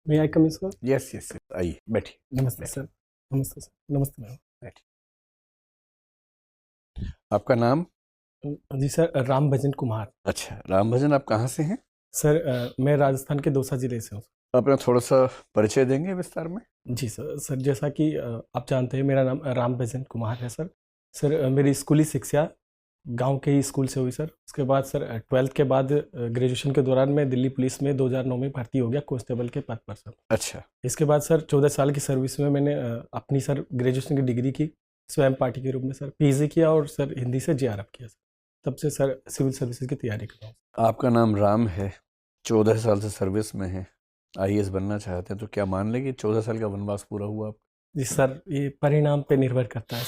मे आई कम इन sir? Yes yes yes, आइए बैठिए। नमस्ते सर। नमस्ते सर। नमस्ते मैम। बैठिए। आपका नाम? जी सर, राम भजन कुमार। अच्छा, राम भजन, आप कहाँ से हैं? सर मैं राजस्थान के दौसा जिले से हूँ। अपना थोड़ा सा परिचय देंगे विस्तार में? जी सर। सर जैसा कि आप जानते हैं, मेरा नाम राम भजन कुमार है सर। सर मेरी स्कूली शिक्षा गांव के ही स्कूल से हुई सर। उसके बाद सर 12th के बाद ग्रेजुएशन के दौरान मैं दिल्ली पुलिस में 2009 में भर्ती हो गया कांस्टेबल के पद पर सर। अच्छा। इसके बाद सर 14 साल की सर्विस में मैंने अपनी सर ग्रेजुएशन की डिग्री की स्वयं पार्टी के रूप में सर। पीजी किया और सर हिंदी से जेआरएफ किया सर। तब से सर सिविल सर्विसेज की तैयारी कर रहा हूँ। आपका नाम राम है, 14 साल से सर्विस में है, आईएएस बनना चाहते हैं, तो क्या मान लें कि 14 साल का वनवास पूरा हुआ आप? जी सर, ये परिणाम पे निर्भर करता है।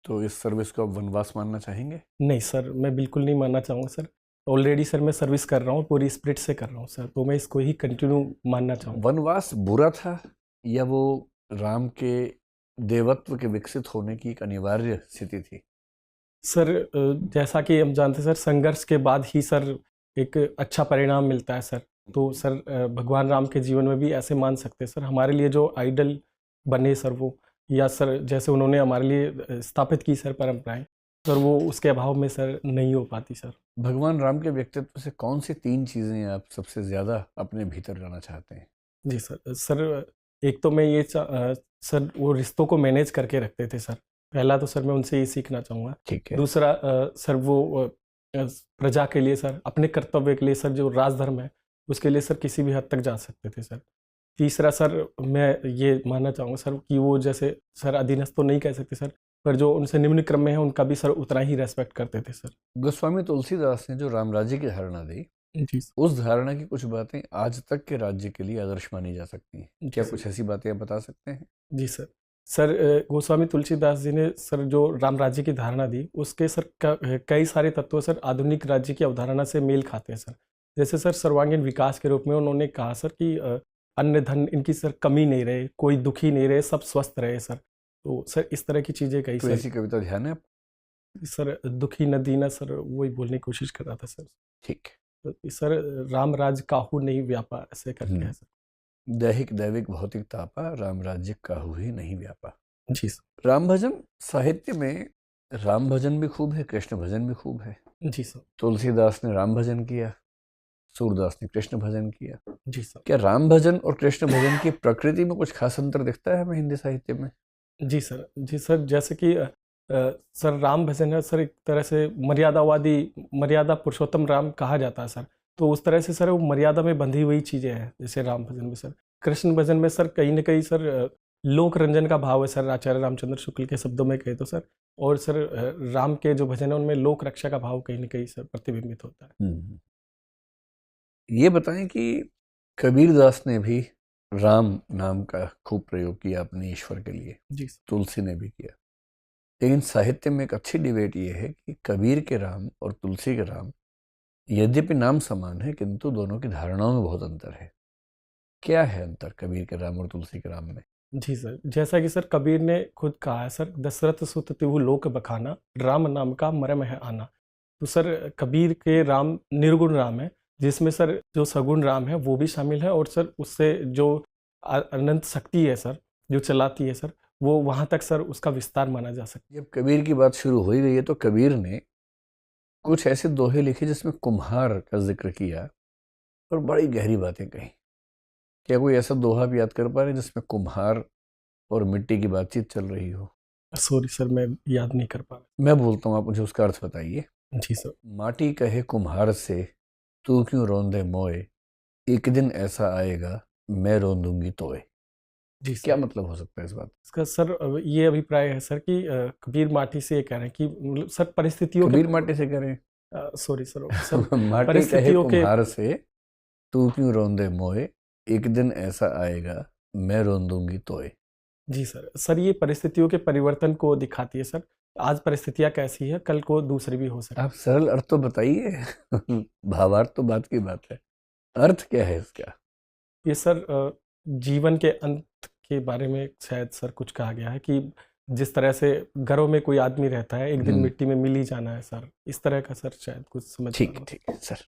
तो इस सर्विस को आप वनवास मानना चाहेंगे? नहीं सर, मैं बिल्कुल नहीं मानना चाहूँगा सर। ऑलरेडी सर मैं सर्विस कर रहा हूँ, पूरी स्पिरिट से कर रहा हूँ सर, तो मैं इसको ही कंटिन्यू मानना चाहूँगा। वनवास बुरा था या वो राम के देवत्व के विकसित होने की एक अनिवार्य स्थिति थी? सर जैसा कि हम जानते हैं सर, संघर्ष के बाद ही सर एक अच्छा परिणाम मिलता है सर। तो सर भगवान राम के जीवन में भी ऐसे मान सकते हैं सर। हमारे लिए जो आइडल बने सर वो, या सर जैसे उन्होंने हमारे लिए स्थापित की सर परंपराएं, सर वो उसके अभाव में सर नहीं हो पाती सर। भगवान राम के व्यक्तित्व से कौन सी 3 चीज़ें आप सबसे ज़्यादा अपने भीतर लाना चाहते हैं? जी सर। सर एक तो मैं ये सर वो रिश्तों को मैनेज करके रखते थे सर। पहला तो सर मैं उनसे ये सीखना चाहूँगा। ठीक है। दूसरा सर वो प्रजा के लिए सर, अपने कर्तव्य के लिए सर, जो राजधर्म है उसके लिए सर किसी भी हद तक जा सकते थे सर। तीसरा सर मैं ये मानना चाहूँगा सर कि वो जैसे सर अधीनस्थ तो नहीं कह सकते सर, पर जो उनसे निम्न क्रम में है उनका भी सर उतना ही रेस्पेक्ट करते थे सर। गोस्वामी तुलसीदास ने जो राम राज्य की धारणा दी, जी सर। उस धारणा की कुछ बातें आज तक के राज्य के लिए आदर्श मानी जा सकती हैं। जी क्या सर। कुछ ऐसी बातें आप बता सकते हैं? जी सर। सर गोस्वामी तुलसीदास जी ने सर जो राम राज्य की धारणा दी, उसके सर कई सारे तत्व सर आधुनिक राज्य की अवधारणा से मेल खाते हैं सर। जैसे सर सर्वांगीण विकास के रूप में उन्होंने कहा सर कि अन्न धन इनकी सर कमी नहीं रहे, कोई दुखी नहीं रहे, सब स्वस्थ रहे सर। तो सर इस तरह की चीज़ें कही कोई सर। ऐसी कविता ध्यान है आप? सर दुखी न दीना सर, वही बोलने की कोशिश कर रहा था सर। ठीक। तो सर राम राज काहू नहीं व्यापा, ऐसे करके है सर। दैहिक दैविक भौतिक तापा, राम राज्य काहू ही नहीं व्यापा। जी सर। राम भजन साहित्य में राम भजन भी खूब है, कृष्ण भजन भी खूब है। जी सर। तुलसीदास ने राम भजन किया, सूरदास ने कृष्ण भजन किया। जी सर। क्या राम भजन और कृष्ण भजन की प्रकृति में कुछ खास अंतर दिखता है हमें हिंदी साहित्य में? जी सर। जी सर, जैसे कि सर राम भजन है सर, एक तरह से मर्यादावादी, मर्यादा पुरुषोत्तम राम कहा जाता है सर। तो उस तरह से सर वो मर्यादा में बंधी हुई चीज़ें हैं, जैसे राम भजन में सर। कृष्ण भजन में सर कहीं न कहीं सर लोक रंजन का भाव है सर, आचार्य रामचंद्र शुक्ल के शब्दों में कहे तो सर। और सर राम के जो भजन है उनमें लोक रक्षा का भाव कहीं न कहीं सर प्रतिबिंबित होता है। ये बताएं कि कबीरदास ने भी राम नाम का खूब प्रयोग किया अपने ईश्वर के लिए, जी सर। तुलसी ने भी किया। लेकिन साहित्य में एक अच्छी डिबेट ये है कि कबीर के राम और तुलसी के राम यद्यपि नाम समान है, किंतु दोनों की धारणाओं में बहुत अंतर है। क्या है अंतर कबीर के राम और तुलसी के राम में? जी सर, जैसा कि सर कबीर ने खुद कहा है सर, दशरथ सुत तिहु लोक बखाना, राम नाम का मरम है आना। तो सर कबीर के राम निर्गुण राम है, जिसमें सर जो सगुण राम है वो भी शामिल है, और सर उससे जो अनंत शक्ति है सर, जो चलाती है सर, वो वहाँ तक सर उसका विस्तार माना जा सकता जब कबीर की बात शुरू हो ही गई है, तो कबीर ने कुछ ऐसे दोहे लिखे जिसमें कुम्हार का जिक्र किया और बड़ी गहरी बातें कही। क्या कोई ऐसा दोहा भी याद कर पा रहे हैं जिसमें कुम्हार और मिट्टी की बातचीत चल रही हो? है। सॉरी सर, मैं याद नहीं कर पा रहा। मैं बोलता हूँ, आप मुझे उसका अर्थ बताइए। जी सर। माटी कहे कुम्हार से, तू क्यों रोंदे मोए, एक दिन ऐसा आएगा मैं रोंदूंगी तोए। जी क्या सर। मतलब हो सकता है इस बात? इसका सर ये अभिप्राय है सर कि कबीर माटी से ये कह रहे हैं कि मतलब सर परिस्थितियों के, कबीर माटी से करें? सॉरी सर सर माटी कहे परिस्थितियों के। कुम्हार से, तू क्यों रोंदे मोए, एक दिन ऐसा आएगा मैं रोंदूंगी तोए। जी सर। सर ये परिस्थितियों के परिवर्तन को दिखाती है सर। आज परिस्थितियाँ कैसी है, कल को दूसरी भी हो सकती आप सरल अर्थ तो बताइए। भावार्थ तो बात की बात है, अर्थ क्या है इसका? है। ये सर जीवन के अंत के बारे में शायद सर कुछ कहा गया है कि जिस तरह से घरों में कोई आदमी रहता है, एक दिन मिट्टी में मिल ही जाना है सर, इस तरह का सर शायद कुछ समझ पा रहा ठीक हूँ। ठीक सर।